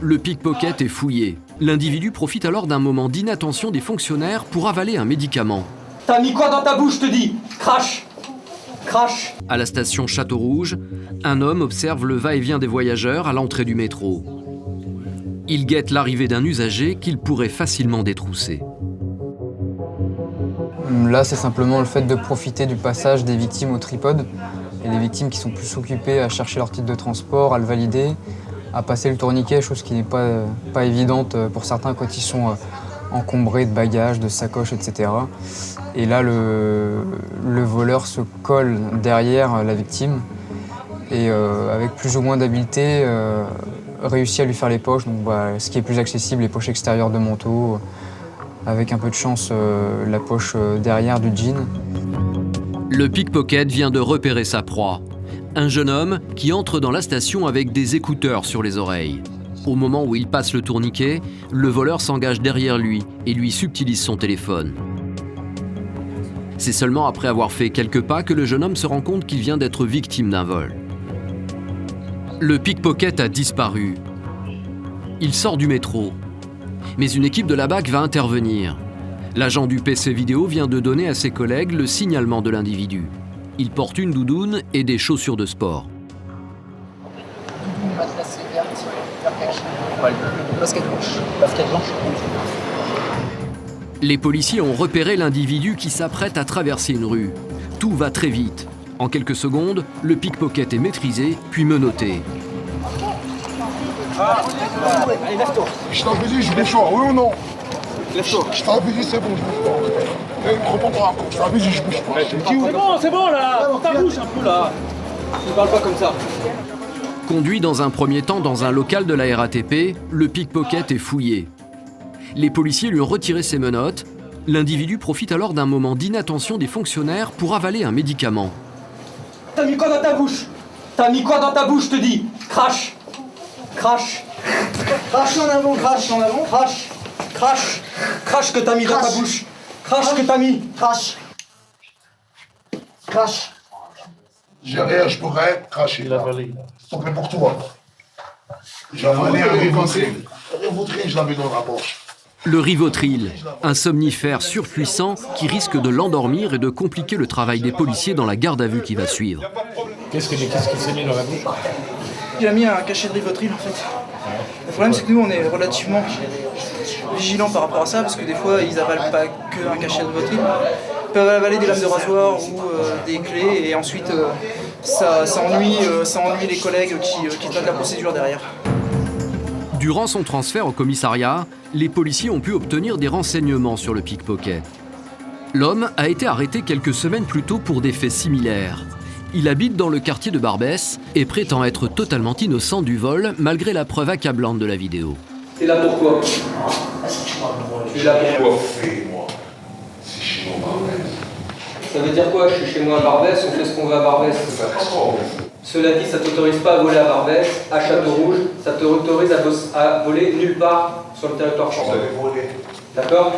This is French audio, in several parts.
le pickpocket est fouillé. L'individu profite alors d'un moment d'inattention des fonctionnaires pour avaler un médicament. T'as mis quoi dans ta bouche, je te dis? Crache! Crache! À la station Château-Rouge, un homme observe le va-et-vient des voyageurs à l'entrée du métro. Il guette l'arrivée d'un usager qu'il pourrait facilement détrousser. Là, c'est simplement le fait de profiter du passage des victimes au tripode. Et les victimes qui sont plus occupées à chercher leur titre de transport, à le valider, à passer le tourniquet, chose qui n'est pas évidente pour certains quand ils sont encombrés de bagages, de sacoches, etc. Et là, le voleur se colle derrière la victime et avec plus ou moins d'habileté, réussit à lui faire les poches. Donc, ce qui est plus accessible, les poches extérieures de manteau, avec un peu de chance, la poche derrière du jean. Le pickpocket vient de repérer sa proie. Un jeune homme qui entre dans la station avec des écouteurs sur les oreilles. Au moment où il passe le tourniquet, le voleur s'engage derrière lui et lui subtilise son téléphone. C'est seulement après avoir fait quelques pas que le jeune homme se rend compte qu'il vient d'être victime d'un vol. Le pickpocket a disparu. Il sort du métro. Mais une équipe de la BAC va intervenir. L'agent du PC vidéo vient de donner à ses collègues le signalement de l'individu. Il porte une doudoune et des chaussures de sport. Les policiers ont repéré l'individu qui s'apprête à traverser une rue. Tout va très vite. En quelques secondes, le pickpocket est maîtrisé, puis menotté. Allez, lève-toi. Je t'avais dit, je vais choix, oui ou non? Lève-toi. Je t'avais dit, c'est bon, je bouge pas. Reprends-toi. Je t'avais dit, je bouge pas. C'est bon là. Ta bouche un peu là. Ne parle pas comme ça. Conduit dans un premier temps dans un local de la RATP, le pickpocket est fouillé. Les policiers lui ont retiré ses menottes. L'individu profite alors d'un moment d'inattention des fonctionnaires pour avaler un médicament. T'as mis quoi dans ta bouche? T'as mis quoi dans ta bouche, je te dis? Crache! Crache! Crache en avant, crache en avant, crache! Crache! Crache que t'as mis dans ta bouche! Crache que t'as mis! Crache! Crache! J'ai rien, je pourrais cracher. Il a avalé. C'est fait pour toi. J'ai avalé un Rivotril. Rivotril, je l'avais dans la poche. Le Rivotril, un somnifère surpuissant qui risque de l'endormir et de compliquer le travail des policiers dans la garde à vue qui va suivre. Qu'est-ce qu'il s'est mis dans la bouche? Il a mis un cachet de Rivotril en fait. Le problème c'est que nous on est relativement vigilants par rapport à ça parce que des fois ils avalent pas que un cachet de Rivotril. Ils peuvent avaler des lames de rasoir ou des clés et ensuite ça ennuie les collègues qui traitent la procédure derrière. Durant son transfert au commissariat, les policiers ont pu obtenir des renseignements sur le pickpocket. L'homme a été arrêté quelques semaines plus tôt pour des faits similaires. Il habite dans le quartier de Barbès et prétend être totalement innocent du vol malgré la preuve accablante de la vidéo. T'es là pourquoi? Tu es là pourquoi? Moi, c'est chez moi, Barbès. Ça veut dire quoi? Je suis chez moi à Barbès, on fait ce qu'on veut à Barbès. Cela dit, ça t'autorise pas à voler à Barbès, à Château-Rouge, ça t'autorise à voler nulle part sur le territoire français. D'accord?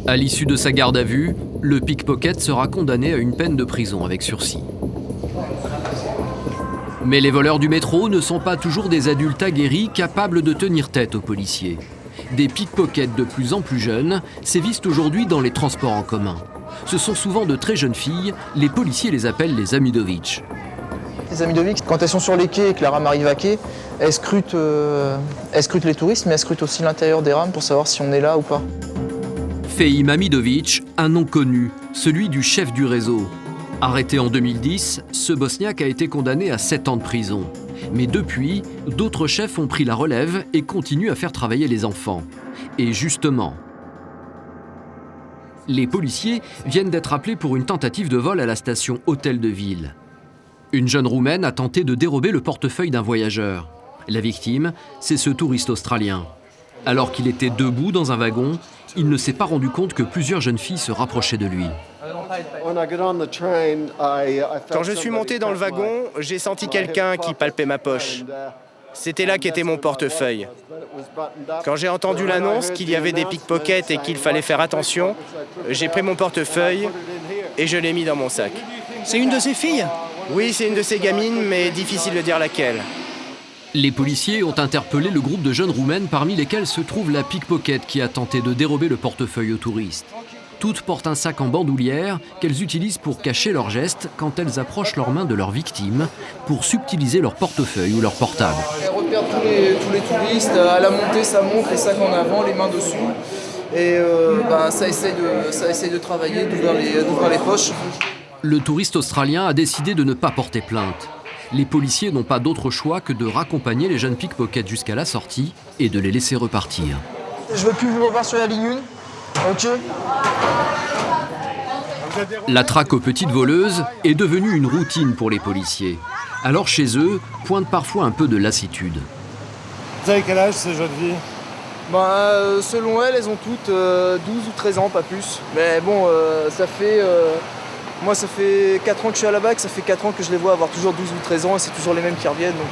À l'issue de sa garde à vue, le pickpocket sera condamné à une peine de prison avec sursis. Mais les voleurs du métro ne sont pas toujours des adultes aguerris capables de tenir tête aux policiers. Des pickpockets de plus en plus jeunes sévissent aujourd'hui dans les transports en commun. Ce sont souvent de très jeunes filles, les policiers les appellent les Amidovic. Les Amidovic, quand elles sont sur les quais et que la rame arrive à quai, elles scrutent les touristes, mais elles scrutent aussi l'intérieur des rames pour savoir si on est là ou pas. Fehim Amidovic, un nom connu, celui du chef du réseau. Arrêté en 2010, ce Bosniaque a été condamné à 7 ans de prison. Mais depuis, d'autres chefs ont pris la relève et continuent à faire travailler les enfants. Et justement, les policiers viennent d'être appelés pour une tentative de vol à la station Hôtel de Ville. Une jeune Roumaine a tenté de dérober le portefeuille d'un voyageur. La victime, c'est ce touriste australien. Alors qu'il était debout dans un wagon, il ne s'est pas rendu compte que plusieurs jeunes filles se rapprochaient de lui. Quand je suis monté dans le wagon, j'ai senti quelqu'un qui palpait ma poche. C'était là qu'était mon portefeuille. Quand j'ai entendu l'annonce qu'il y avait des pickpockets et qu'il fallait faire attention, j'ai pris mon portefeuille et je l'ai mis dans mon sac. C'est une de ces filles? Oui, c'est une de ces gamines, mais difficile de dire laquelle. Les policiers ont interpellé le groupe de jeunes roumaines parmi lesquelles se trouve la pickpocket qui a tenté de dérober le portefeuille aux touristes. Toutes portent un sac en bandoulière qu'elles utilisent pour cacher leurs gestes quand elles approchent leurs mains de leurs victimes pour subtiliser leur portefeuille ou leur portable. Elles repèrent tous les touristes, à la montée ça monte, les sacs en avant, les mains dessous. Et ça essaye de travailler, d'ouvrir les poches. Le touriste australien a décidé de ne pas porter plainte. Les policiers n'ont pas d'autre choix que de raccompagner les jeunes pickpockets jusqu'à la sortie et de les laisser repartir. Je veux plus vous revoir sur la ligne 1. Ok. La traque aux petites voleuses est devenue une routine pour les policiers. Alors chez eux, pointe parfois un peu de lassitude. Vous avez quel âge ces jeunes filles? Selon elles ont toutes 12 ou 13 ans, pas plus. Mais bon, moi ça fait 4 ans que je suis à la BAC, ça fait 4 ans que je les vois avoir toujours 12 ou 13 ans et c'est toujours les mêmes qui reviennent. Donc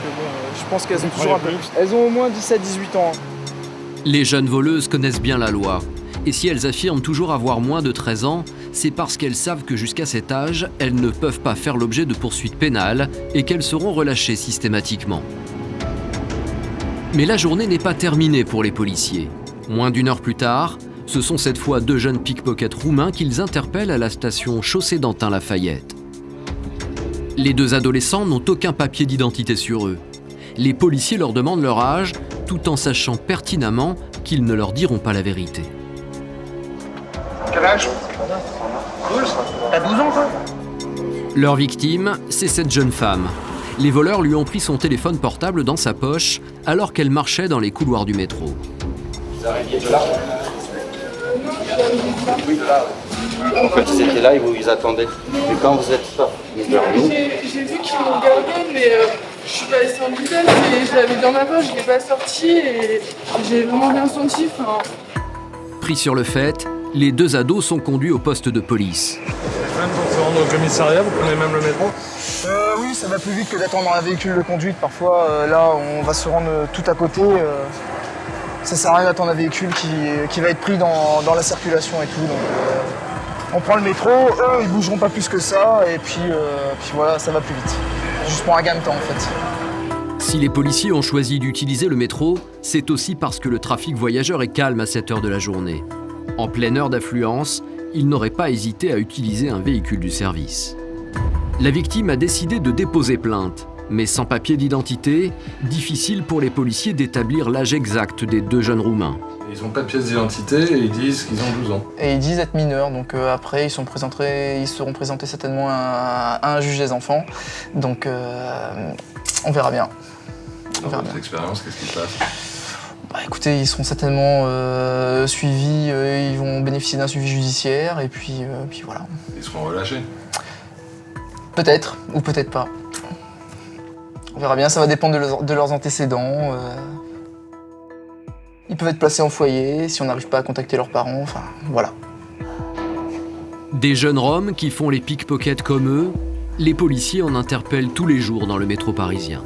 je pense qu'elles ont toujours un peu plus. Elles ont au moins 17-18 ans. Les jeunes voleuses connaissent bien la loi. Et si elles affirment toujours avoir moins de 13 ans, c'est parce qu'elles savent que jusqu'à cet âge, elles ne peuvent pas faire l'objet de poursuites pénales et qu'elles seront relâchées systématiquement. Mais la journée n'est pas terminée pour les policiers. Moins d'une heure plus tard, ce sont cette fois 2 jeunes pickpockets roumains qu'ils interpellent à la station Chaussée-d'Antin-Lafayette. Les 2 adolescents n'ont aucun papier d'identité sur eux. Les policiers leur demandent leur âge, tout en sachant pertinemment qu'ils ne leur diront pas la vérité. Quel âge? 12? T'as 12 ans, toi? Leur victime, c'est cette jeune femme. Les voleurs lui ont pris son téléphone portable dans sa poche alors qu'elle marchait dans les couloirs du métro. Vous arriviez de là? Oui, de là. En fait, ils étaient là, ils vous attendaient. Et quand vous êtes sortis vers nous... J'ai vu qu'ils me regardaient, mais je suis passée en vitesse et je l'avais dans ma poche, je ne l'ai pas sorti et j'ai vraiment rien senti. Pris sur le fait, les 2 ados sont conduits au poste de police. Même pour se rendre au commissariat, vous prenez même le métro? Oui, ça va plus vite que d'attendre un véhicule de conduite. Parfois, là, on va se rendre tout à côté. Ça sert à rien d'attendre un véhicule qui va être pris dans la circulation et tout. Donc, on prend le métro, eux, ils bougeront pas plus que ça. Et puis voilà, ça va plus vite. Juste pour un gain de temps, en fait. Si les policiers ont choisi d'utiliser le métro, c'est aussi parce que le trafic voyageur est calme à cette heure de la journée. En pleine heure d'affluence, ils n'auraient pas hésité à utiliser un véhicule du service. La victime a décidé de déposer plainte, mais sans papier d'identité, difficile pour les policiers d'établir l'âge exact des 2 jeunes Roumains. Ils n'ont pas de pièce d'identité et ils disent qu'ils ont 12 ans. Et ils disent être mineurs, donc après ils seront présentés certainement à un juge des enfants. Donc on verra bien. Dans votre expérience, qu'est-ce qui se passe? Écoutez, ils seront certainement suivis, ils vont bénéficier d'un suivi judiciaire et puis voilà. Ils seront relâchés? Peut-être, ou peut-être pas. On verra bien, ça va dépendre de leurs antécédents. Ils peuvent être placés en foyer si on n'arrive pas à contacter leurs parents, enfin voilà. Des jeunes Roms qui font les pickpockets comme eux, les policiers en interpellent tous les jours dans le métro parisien.